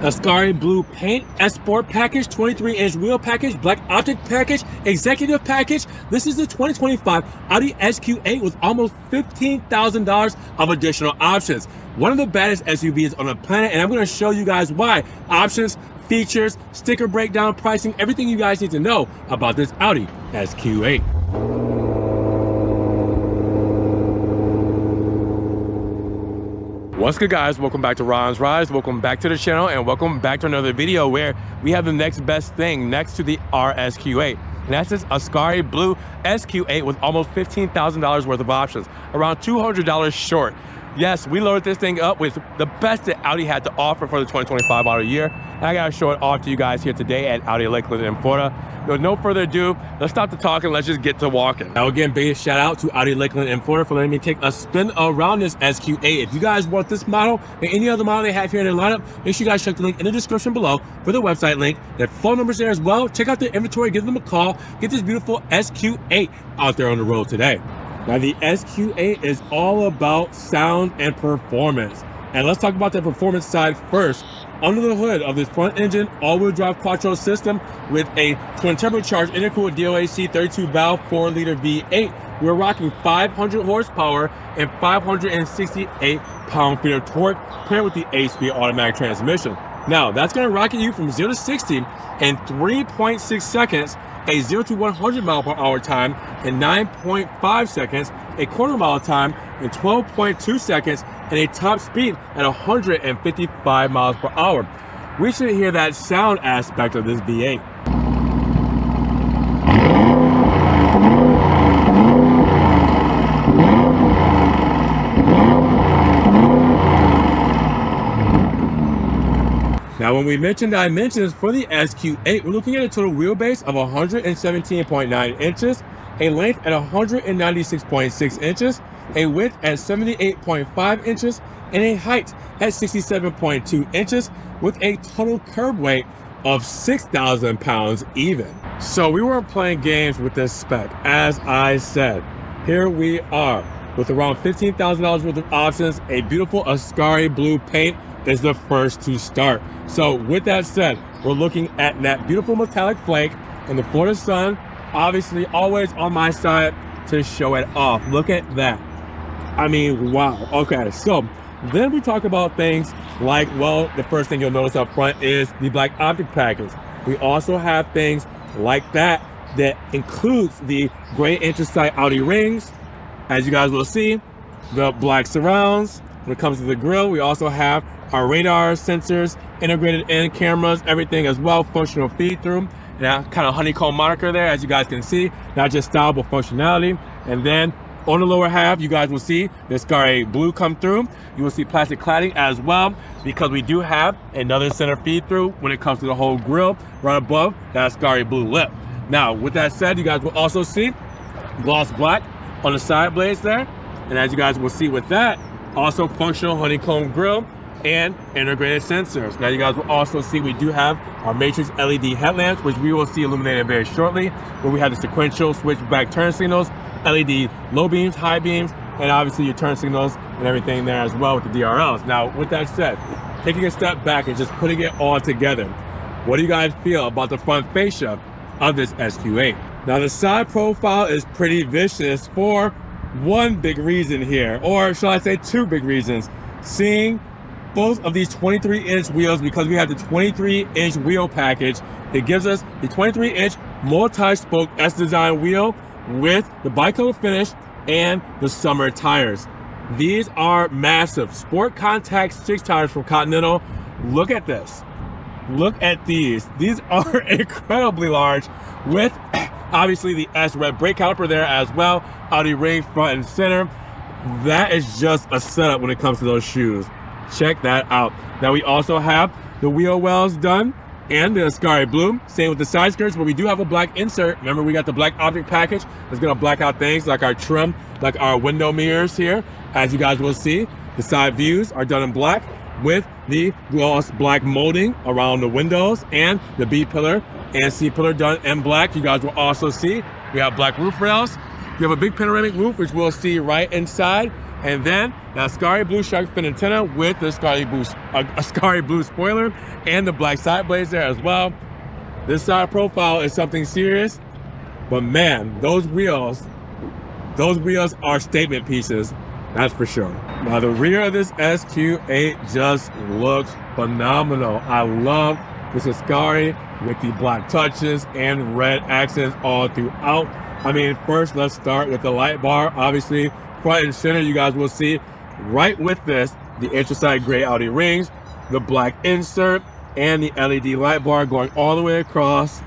Ascari blue paint, S Sport package, 23-inch wheel package, black optic package, executive package. This is the 2025 Audi SQ8 with almost $15,000 of additional options. One of the baddest SUVs on the planet, and I'm going to show you guys why. Options, features, sticker breakdown, pricing, everything you guys need to know about this Audi SQ8. What's good, guys? Welcome back to Ron's Rise. Welcome back to the channel, and welcome back to another video where we have the next best thing next to the RSQ8, and that's this Ascari blue SQ8 with almost $15,000 worth of options, around $200 short. Yes, we loaded this thing up with the best that Audi had to offer for the 2025 model year, and I gotta show it off to you guys here today at Audi Lakeland in Florida. With no further ado, let's stop the talking, let's just get to walking. Now again, big shout out to Audi Lakeland in Florida for letting me take a spin around this SQ8. If you guys want this model and any other model they have here in their lineup, make sure you guys check the link in the description below for the website link. Their phone number's there as well. Check out their inventory, give them a call, get this beautiful SQ8 out there on the road today. Now the SQ8 is all about sound and performance. And let's talk about the performance side first. Under the hood of this front engine, all-wheel drive quattro system with a twin turbocharged intercooled DOAC 32-valve 4-liter V8, we're rocking 500 horsepower and 568 pound-feet of torque paired with the 8-speed automatic transmission. Now, that's going to rocket you from 0 to 60 in 3.6 seconds, a 0 to 100 mile per hour time in 9.5 seconds, a quarter mile time in 12.2 seconds, and a top speed at 155 miles per hour. We should hear that sound aspect of this V8. Now, when we mentioned dimensions for the SQ8, we're looking at a total wheelbase of 117.9 inches, a length at 196.6 inches, a width at 78.5 inches, and a height at 67.2 inches with a total curb weight of 6,000 pounds even. So we weren't playing games with this spec. As I said, here we are with around $15,000 worth of options. A beautiful Ascari blue paint is the first to start. So with that said, we're looking at that beautiful metallic flake in the Florida sun, obviously always on my side to show it off. Look at that. I mean, wow. Okay, so then we talk about things like, well, the first thing you'll notice up front is the black optic package. We also have things like that includes the gray anthracite Audi rings, as you guys will see, the black surrounds. When it comes to the grille, we also have our radar sensors, integrated in cameras, everything as well, functional feed through. That kind of honeycomb moniker there, as you guys can see, not just style, but functionality. And then on the lower half, you guys will see the Ascari blue come through. You will see plastic cladding as well, because we do have another center feed through when it comes to the whole grille, right above that Ascari blue lip. Now, with that said, you guys will also see gloss black on the side blades there. And as you guys will see with that, also functional honeycomb grille and integrated sensors. Now you guys will also see we do have our matrix LED headlamps, which we will see illuminated very shortly, where we have the sequential switchback turn signals, LED low beams, high beams, and obviously your turn signals and everything there as well with the DRLs. Now, with that said, taking a step back and just putting it all together, what do you guys feel about the front fascia of this SQ8? Now, the side profile is pretty vicious for one big reason here, or shall I say two big reasons. Seeing both of these 23-inch wheels, because we have the 23-inch wheel package, it gives us the 23-inch multi-spoke S-design wheel with the bicolor finish and the summer tires. These are massive sport contact 6 tires from Continental. Look at this. Look at these. These are incredibly large, with obviously the S red brake caliper there as well. Audi ring front and center. That is just a setup when it comes to those shoes. Check that out. Now we also have the wheel wells done and the Ascari blue. Same with the side skirts, but we do have a black insert. Remember, we got the black optic package that's gonna black out things like our trim, like our window mirrors here. As you guys will see, the side views are done in black with the gloss black molding around the windows, and the B pillar and C pillar done in black. You guys will also see we have black roof rails You have a big panoramic roof, which we'll see right inside. And then the Ascari blue shark fin antenna with the Ascari blue spoiler and the black side blades there as well. This side profile is something serious, but man, those wheels are statement pieces, that's for sure. Now the rear of this SQ8 just looks phenomenal. I love this Ascari with the black touches and red accents all throughout. I mean, first let's start with the light bar. Obviously, front and center, you guys will see right with this, the anthracite gray Audi rings, the black insert, and the LED light bar going all the way across.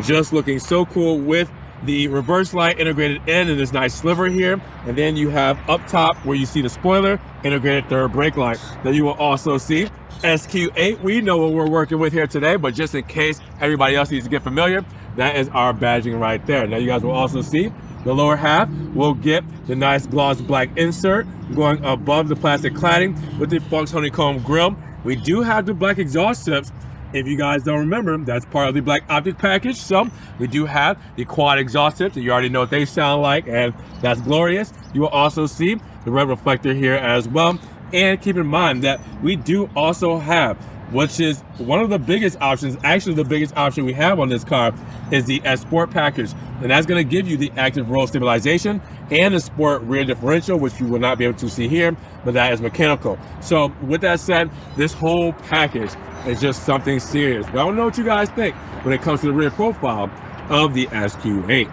Just looking so cool with the reverse light integrated in this nice sliver here. And then you have up top where you see the spoiler, integrated third brake light. Then you will also see SQ8. We know what we're working with here today, but just in case everybody else needs to get familiar, that is our badging right there. Now you guys will also see the lower half will get the nice gloss black insert going above the plastic cladding with the Fox honeycomb grille. We do have the black exhaust tips. If you guys don't remember, that's part of the black optic package. So we do have the quad exhaust tips, and you already know what they sound like, and that's glorious. You will also see the red reflector here as well. And keep in mind that we do also have, which is one of the biggest options, actually the biggest option we have on this car, is the S Sport package. And that's gonna give you the active roll stabilization and the sport rear differential, which you will not be able to see here, but that is mechanical. So with that said, this whole package is just something serious. But I don't know what you guys think when it comes to the rear profile of the SQ8.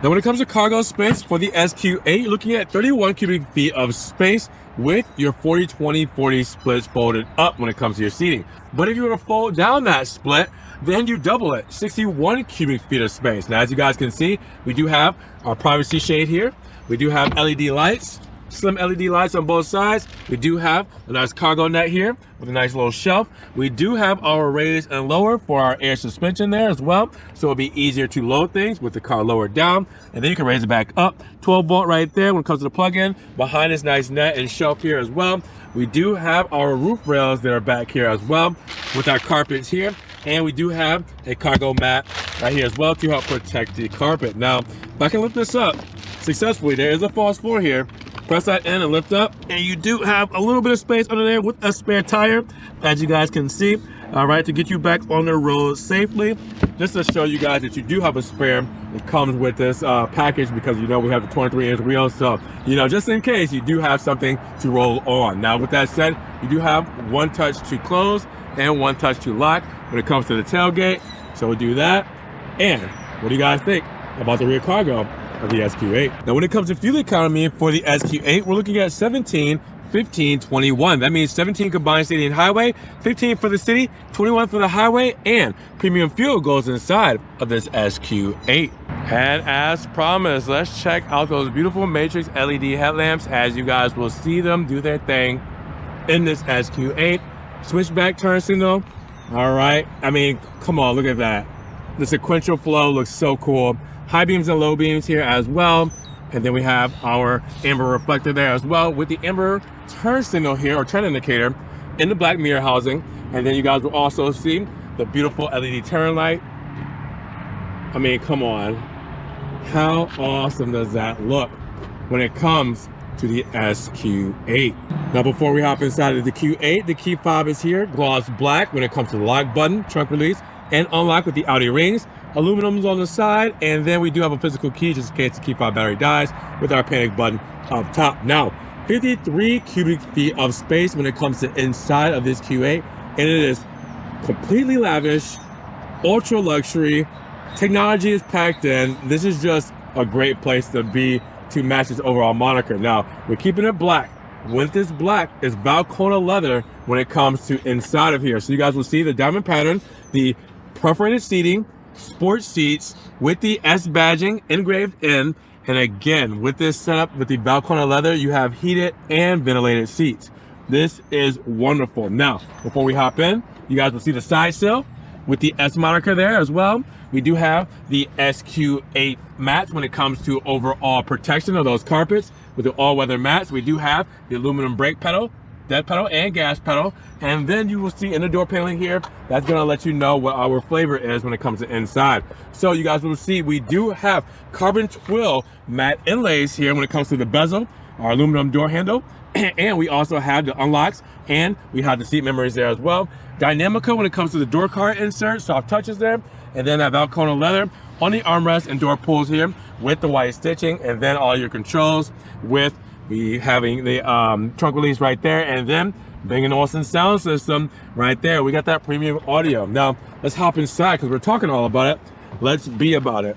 Now when it comes to cargo space for the SQ8, you're looking at 31 cubic feet of space with your 40-20-40 splits folded up when it comes to your seating. But if you were to fold down that split, then you double it, 61 cubic feet of space. Now, as you guys can see, we do have our privacy shade here. We do have LED lights, slim LED lights on both sides. We do have a nice cargo net here with a nice little shelf. We do have our raise and lower for our air suspension there as well. So it'll be easier to load things with the car lowered down. And then you can raise it back up. 12 volt right there when it comes to the plug-in. Behind this nice net and shelf here as well. We do have our roof rails that are back here as well with our carpets here. And we do have a cargo mat right here as well to help protect the carpet. Now, if I can lift this up successfully, there is a false floor here. Press that in and lift up, and you do have a little bit of space under there with a spare tire, as you guys can see, all right, to get you back on the road safely. Just to show you guys that you do have a spare that comes with this package, because you know we have the 23-inch wheels, so you know, just in case, you do have something to roll on. Now with that said, you do have one touch to close and one touch to lock when it comes to the tailgate. So we'll do that. And what do you guys think about the rear cargo of the SQ8? Now when it comes to fuel economy for the SQ8, we're looking at 17, 15, 21. That means 17 combined city and highway, 15 for the city, 21 for the highway, and premium fuel goes inside of this SQ8. And as promised, let's check out those beautiful matrix LED headlamps, as you guys will see them do their thing in this SQ8. Switchback turn signal. All right, I mean, come on, look at that. The sequential flow looks so cool. High beams and low beams here as well. And then we have our amber reflector there as well with the amber turn signal here, or turn indicator, in the black mirror housing. And then you guys will also see the beautiful LED turn light. I mean, come on. How awesome does that look when it comes to the SQ8? Now before we hop inside of the Q8, the key fob is here, gloss black when it comes to the lock button, trunk release, and unlock with the Audi rings. Aluminum's on the side, and then we do have a physical key just in case the key fob battery dies with our panic button up top. Now, 53 cubic feet of space when it comes to inside of this Q8, and it is completely lavish, ultra luxury. Technology is packed in. This is just a great place to be to match its overall moniker. Now, we're keeping it black. With this black, it's Valcona leather when it comes to inside of here. So you guys will see the diamond pattern, the perforated seating, sports seats with the S badging engraved in. And again, with this setup, with the Valcona leather, you have heated and ventilated seats. This is wonderful. Now, before we hop in, you guys will see the side sill with the S moniker there as well. We do have the SQ8 mats when it comes to overall protection of those carpets with the all-weather mats. We do have the aluminum brake pedal dead pedal and gas pedal. And then you will see in the door paneling here, that's gonna let you know what our flavor is when it comes to inside. So you guys will see we do have carbon twill matte inlays here when it comes to the bezel, our aluminum door handle, and we also have the unlocks, and we have the seat memories there as well. Dynamica when it comes to the door card insert, soft touches there, and then that Valcona leather on the armrest and door pulls here with the white stitching, and then all your controls with having the trunk release right there, and then Bang & Olufsen sound system right there. We got that premium audio. Now let's hop inside because we're talking all about it. Let's be about it.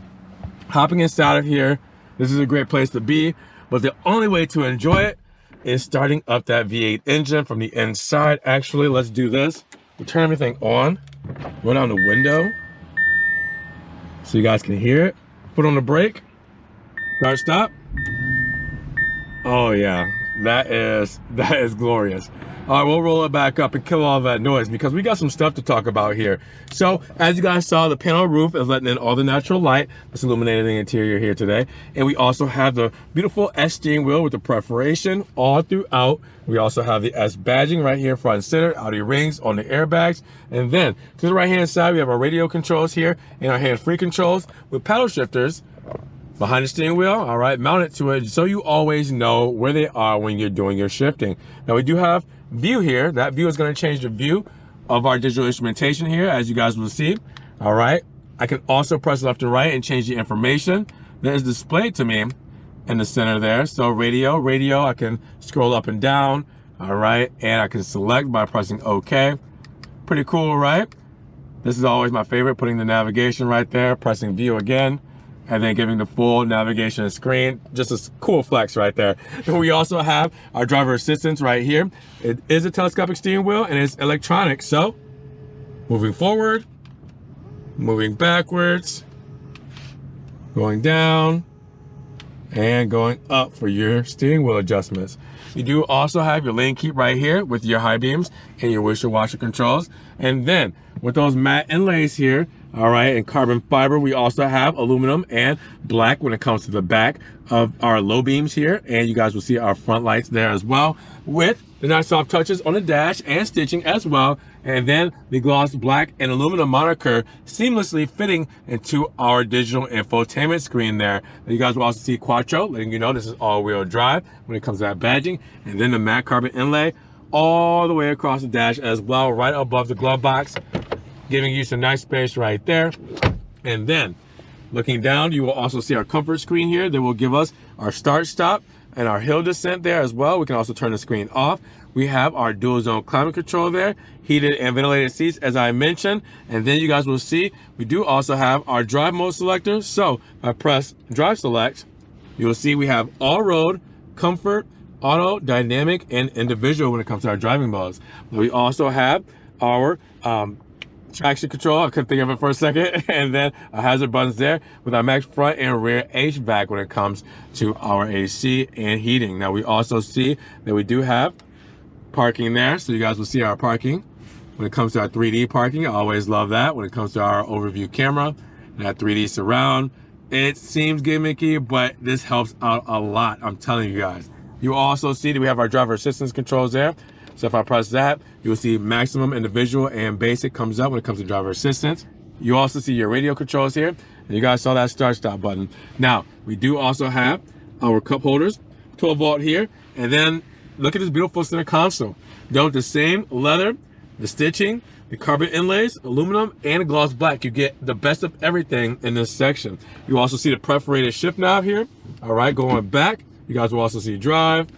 Hopping inside of here, this is a great place to be, but the only way to enjoy it is starting up that V8 engine from the inside. Actually, let's do this. We turn everything on, roll down the window so you guys can hear it. Put on the brake, start, stop. Oh yeah, that is glorious. All right, we'll roll it back up and kill all that noise because we got some stuff to talk about here. So as you guys saw, the panel roof is letting in all the natural light that's illuminating the interior here today. And we also have the beautiful S steering wheel with the perforation all throughout. We also have the S badging right here front and center, Audi rings on the airbags. And then to the right hand side, we have our radio controls here and our hands-free controls with paddle shifters behind the steering wheel, all right, mounted to it so you always know where they are when you're doing your shifting. Now we do have view here. That view is going to change the view of our digital instrumentation here, as you guys will see. All right, I can also press left and right and change the information that is displayed to me in the center there. So radio, I can scroll up and down, all right, and I can select by pressing OK. Pretty cool, right? This is always my favorite, putting the navigation right there, pressing view again, and then giving the full navigation screen. Just a cool flex right there. And we also have our driver assistance right here. It is a telescopic steering wheel and it's electronic. So moving forward, moving backwards, going down, and going up for your steering wheel adjustments. You do also have your lane keep right here with your high beams and your windshield washer controls. And then with those matte inlays here, all right, and carbon fiber, we also have aluminum and black when it comes to the back of our low beams here. And you guys will see our front lights there as well, with the nice soft touches on the dash and stitching as well. And then the gloss black and aluminum moniker seamlessly fitting into our digital infotainment screen there. And you guys will also see Quattro, letting you know this is all-wheel drive when it comes to that badging. And then the matte carbon inlay all the way across the dash as well, right above the glove box, giving you some nice space right there. And then looking down, you will also see our comfort screen here that will give us our start, stop, and our hill descent there as well. We can also turn the screen off. We have our dual zone climate control there, heated and ventilated seats as I mentioned. And then you guys will see we do also have our drive mode selector. So if I press drive select, you will see we have all road, comfort, auto, dynamic, and individual when it comes to our driving modes. We also have our traction control, I couldn't think of it for a second, and then our hazard buttons there with our max front and rear HVAC when it comes to our AC and heating. Now we also see that we do have parking there, so you guys will see our parking when it comes to our 3D parking. I always love that when it comes to our overview camera and that 3D surround. It seems gimmicky, but this helps out a lot, I'm telling you guys. You also see that we have our driver assistance controls there. So if I press that, you'll see maximum, individual, and basic comes up when it comes to driver assistance. You also see your radio controls here. And you guys saw that start stop button. Now, we do also have our cup holders, 12 volt here. And then look at this beautiful center console. Done with the same leather, the stitching, the carbon inlays, aluminum, and gloss black. You get the best of everything in this section. You also see the perforated shift knob here. All right, going back. You guys will also see drive,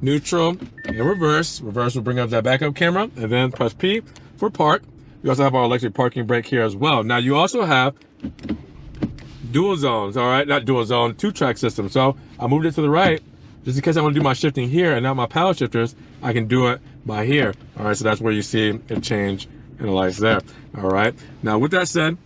neutral, and reverse. Reverse will bring up that backup camera, and then press P for park. You also have our electric parking brake here as well. Now you also have dual zones, all right? Not dual zone, 2-track system. So I moved it to the right, just in case I want to do my shifting here and not my paddle shifters, I can do it by here. All right, so that's where you see it change in the lights there. All right, now with that said,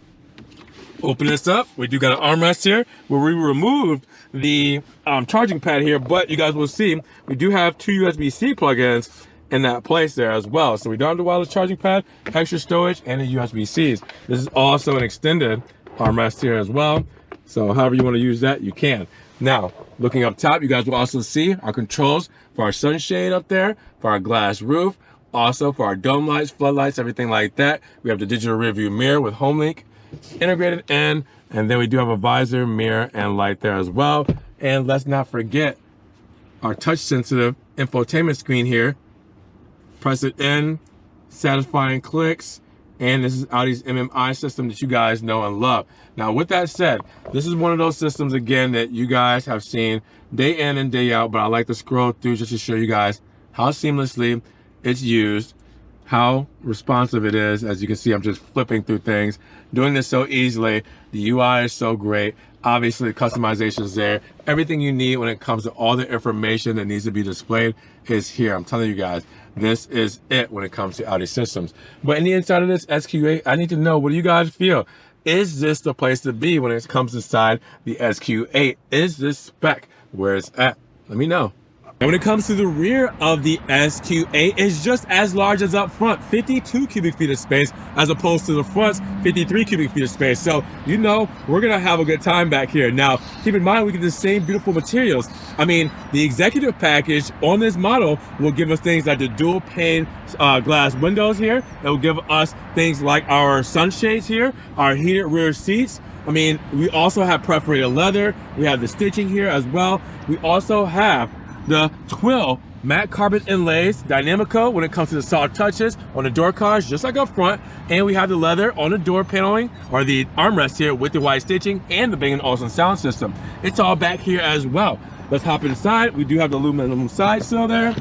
open this up. We do got an armrest here where we removed the charging pad here, but you guys will see we do have 2 USB-C plugins in that place there as well. So we don't have the wireless charging pad, extra storage, and the USB-Cs. This is also an extended armrest here as well. So however you want to use that, you can. Now, looking up top, you guys will also see our controls for our sunshade up there, for our glass roof, also for our dome lights, floodlights, everything like that. We have the digital rear view mirror with HomeLink integrated in, and then we do have a visor, mirror, and light there as well. And let's not forget our touch sensitive infotainment screen here. Press it in, satisfying clicks, and this is Audi's MMI system that you guys know and love. Now, with that said, this is one of those systems, again, that you guys have seen day in and day out, but I like to scroll through just to show you guys how seamlessly it's used, how responsive it is. As you can see, I'm just flipping through things, doing this so easily. The UI is so great. Obviously, the customization is there. Everything you need when it comes to all the information that needs to be displayed is here. I'm telling you guys, this is it when it comes to Audi systems. But in the inside of this SQ8, I need to know, what do you guys feel? Is this the place to be when it comes inside the SQ8? Is this spec where it's at? Let me know. And when it comes to the rear of the SQ8, it's just as large as up front, 52 cubic feet of space, as opposed to the front's 53 cubic feet of space. So, you know, we're gonna have a good time back here. Now, keep in mind, we get the same beautiful materials. I mean, the executive package on this model will give us things like the dual pane glass windows here. It will give us things like our sunshades here, our heated rear seats. I mean, we also have perforated leather. We have the stitching here as well. We also have the twill matte carbon inlays, Dynamico, when it comes to the soft touches on the door cards, just like up front. And we have the leather on the door paneling, or the armrest here, with the white stitching and the Bang & Olufsen sound system. It's all back here as well. Let's hop inside. We do have the aluminum side sill there.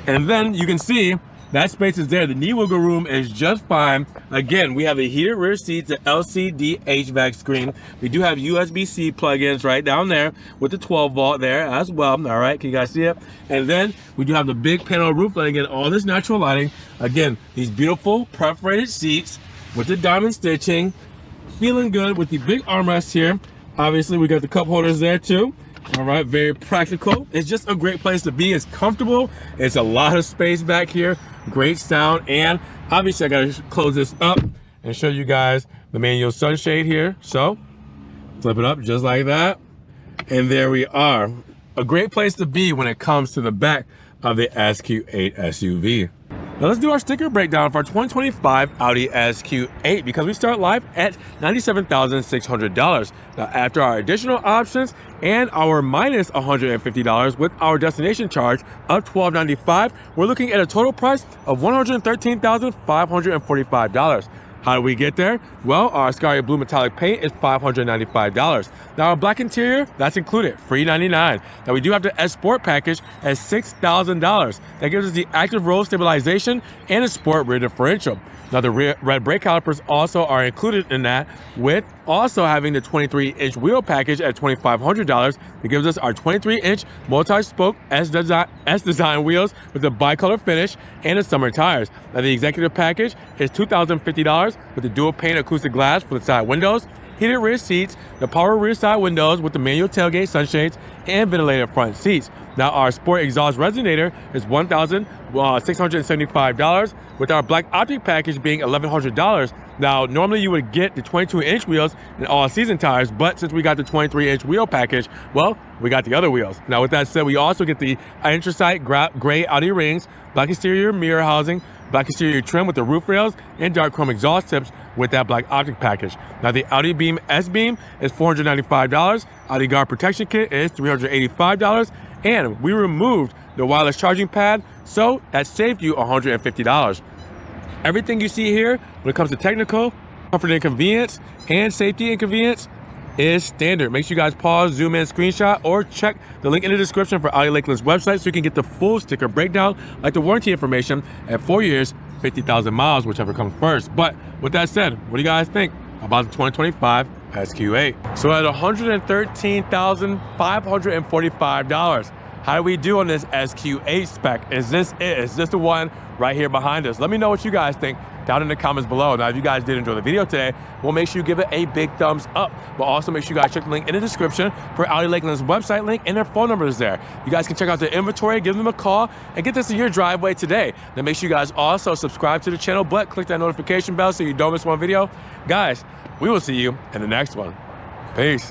And then you can see that space is there. The knee wiggle room is just fine. Again, we have the heated rear seats, the LCD HVAC screen. We do have USB-C plugins right down there with the 12 volt there as well. All right, can you guys see it? And then we do have the big panel roof letting in all this natural lighting. Again, these beautiful perforated seats with the diamond stitching. Feeling good with the big armrest here. Obviously, we got the cup holders there too. All right, very practical. It's just a great place to be. It's comfortable. It's a lot of space back here. Great sound. And obviously, I gotta close this up and show you guys the manual sunshade here. So flip it up just like that. And there we are. A great place to be when it comes to the back of the SQ8 SUV. Now let's do our sticker breakdown for our 2025 Audi SQ8, because we start live at $97,600. Now, after our additional options and our minus $150 with our destination charge of $1,295, we're looking at a total price of $113,545. How do we get there? Well, our Ascari blue metallic paint is $595. Now, our black interior, that's included, free $99. Now, we do have the S Sport package at $6,000. That gives us the active roll stabilization and a sport rear differential. Now, the red brake calipers also are included in that, with also having the 23-inch wheel package at $2,500. It gives us our 23-inch multi-spoke S-design wheels with the bicolor finish and the summer tires. Now, the executive package is $2,050 with the dual pane acoustic glass for the side windows, heated rear seats, the power rear side windows with the manual tailgate sunshades, and ventilated front seats. Now, our sport exhaust resonator is $1,675, with our black optic package being $1,100. Now, normally you would get the 22-inch wheels and all-season tires, but since we got the 23-inch wheel package, well, we got the other wheels. Now, with that said, we also get the anthracite gray Audi rings, black exterior mirror housing, black exterior trim with the roof rails, and dark chrome exhaust tips with that black optic package. Now, the Audi Beam S-Beam is $495. Audi Guard Protection Kit is $385. And we removed the wireless charging pad, so that saved you $150. Everything you see here when it comes to technical, comfort and convenience, and safety and convenience is standard. Make sure you guys pause, zoom in, screenshot, or check the link in the description for Audi Lakeland's website so you can get the full sticker breakdown, like the warranty information at 4 years, 50,000 miles, whichever comes first. But with that said, what do you guys think about the 2025 SQ8? So at $113,545, how do we do on this SQ8 spec? Is this it? Is this the one right here behind us? Let me know what you guys think down in the comments below. Now, if you guys did enjoy the video today, we'll make sure you give it a big thumbs up. But also make sure you guys check the link in the description for Audi Lakeland's website link, and their phone number is there. You guys can check out their inventory, give them a call, and get this in your driveway today. Then make sure you guys also subscribe to the channel, but click that notification bell so you don't miss one video. Guys, we will see you in the next one. Peace.